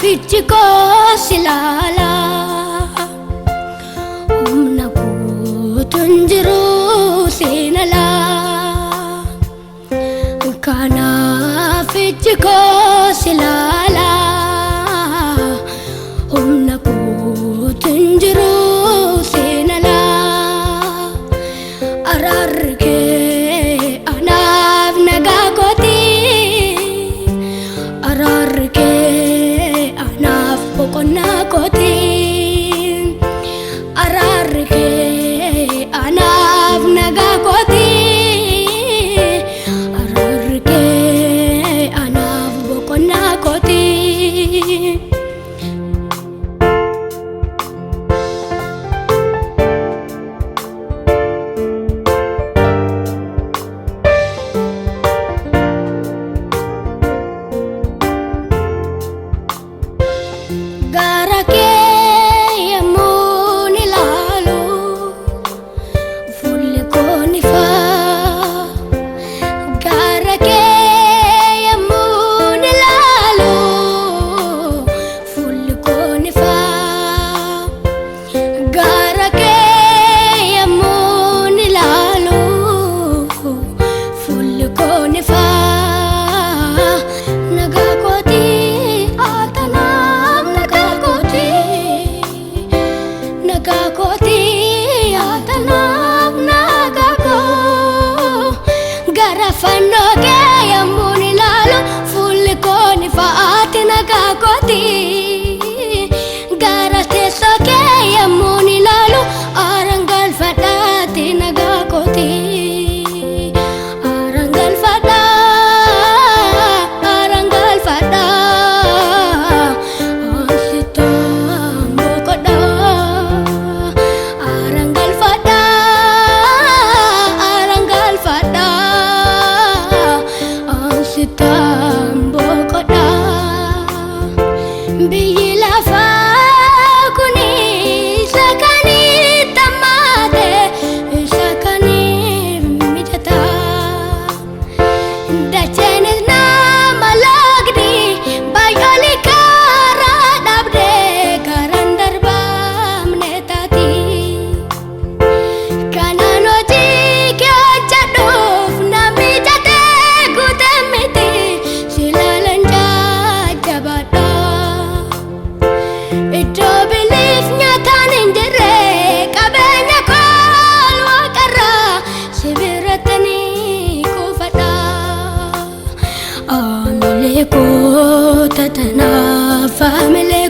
fichiko silala tunjiru sinala kana fichiko silala tunjiru sinala ararke anav nagakoti ararke anav pokonakoti ararke anav nagakoti ararke anav pokonakoti Fanno ke yamuni lalu full koni faati nagakoti gara teso ke yamuni lalu arangal fadati nagakoti arangal fada asita mokoda arangal fada sitambo koda biyila fa kuni sakani tamade sakani mijata dachene na malagdi bayali kara dabde karandar bamne tati kanano ji kya chadof na mijata ko tatana family